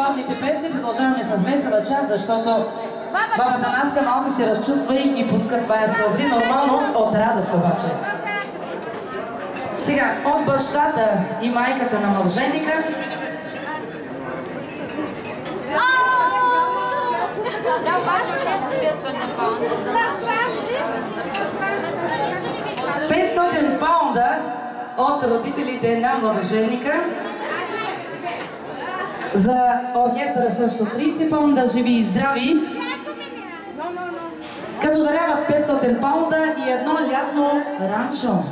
забавните песни, продължаваме с весела част, защото бабата Наска малко се разчувства и ни пуска това сълзи, нормално от радост обаче. Сега, от бащата и майката на младоженника. Да, обаче от 500 паунда за нас. 500 паунда от родителите на младоженника. За оркестъра също 30 паунда, живи и здрави. Като даряват 500 паунда и едно лятно ранчо.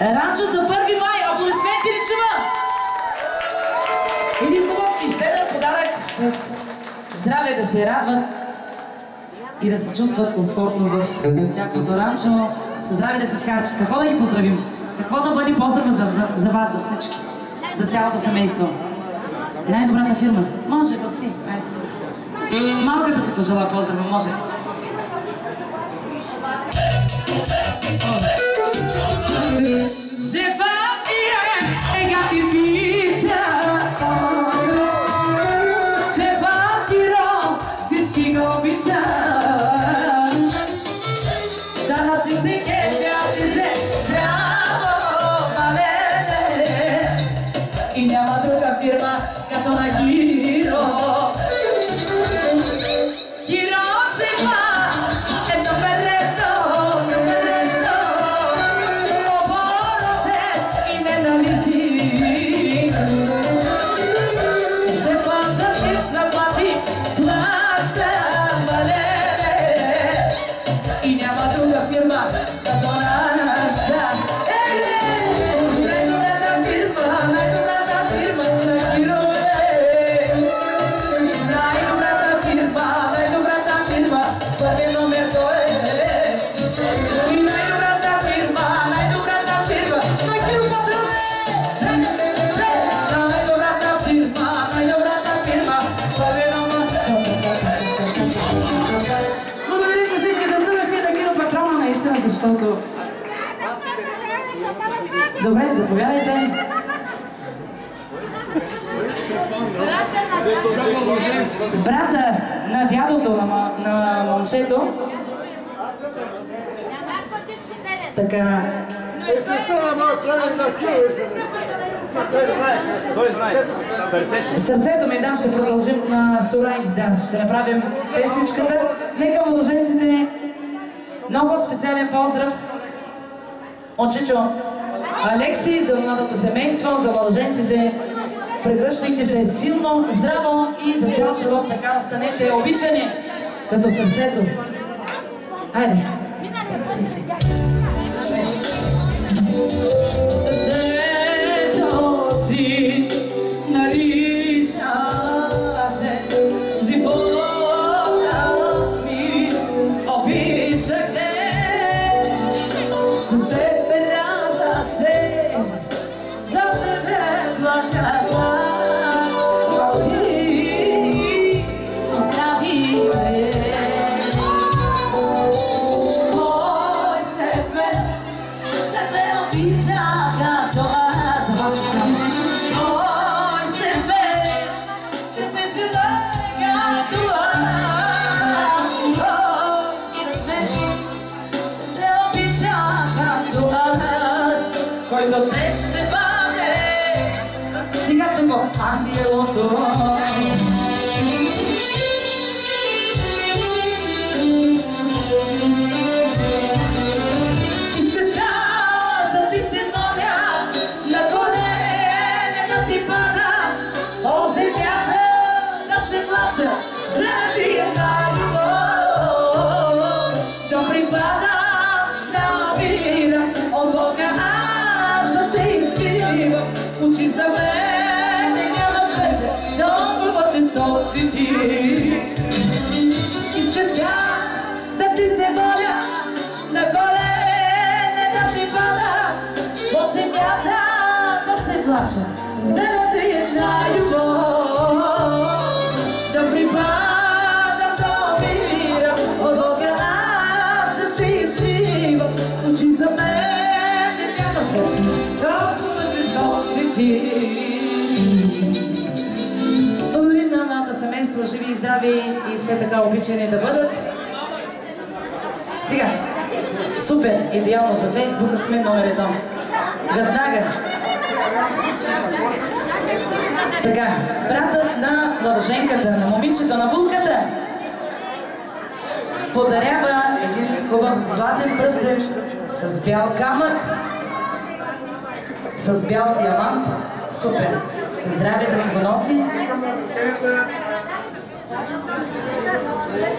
Ранчо за 1 май, аплодисменти ли чува? Един хубав и щедър подарък с здраве да се радват и да се чувстват комфортно в тяхното ранчо. Със здраве да се харчат. Какво да ги поздравим? Какво да бъде поздрава за вас, за всички? За цялото семейство. Най-добрата фирма. Може, Васи. Малка да се пожела поздрава, може. И няма друга фирма като на Гиро. Гиро взема едно перето, обороте и ненависи. Се плаща си заплати, плаща валере. И няма друга фирма като наша. Защото... Добре, заповядайте. Брата на дядото на момчето. Така... Сърцето ми, да, ще продължим на Сурай, да, ще направим песничката. Нека младоженците много специален поздрав от Чичо Алекси за младото семейство, за младоженците. Прегръщайте се силно, здраво и за цял живот така останете обичани като сърцето. Хайде! Сърцето си наричате живота ми, обичате. С тебе радвах се, за тебе плакала, но ти остави ме. Кой след мен ще те обича като аз за вас съм? Кой след мен ще те желая като аз? Кой след мен ще те обича като аз? Кой до теб ще бъде сега тук ангелото? Заради една любов да припадам на мира от Бога аз да се извивам. Учи за мен нямаш вече толкова честоти ти. Искаш аз да ти се моля на колене да ти пада по земята да се плача заради една любов. Да припадам до мира от Бога аз да се извивам. Учи за мен нямаш вече толкова жестоки ти. семейство, живи и здрави и все така обичани да бъдат. Сега, супер, идеално за Фейсбука сме номер 1. Веднага. Така, братът на младоженката, на момичето, на булката подарява един хубав златен пръстен с бял камък, с бял диамант. Супер! Със здраве да си го носи.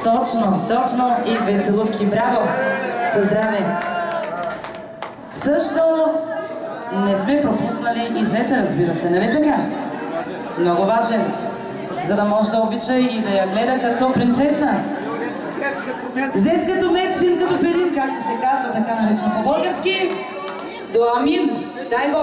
Точно. И 2 целувки. Браво! Със здраве! Също не сме пропуснали и зета, разбира се, нали така? Много важен, за да може да обича и да я гледа като принцеса. Зет като мед, син като пелин, както се казва, така наречено по-български. До амин! Дай Бог!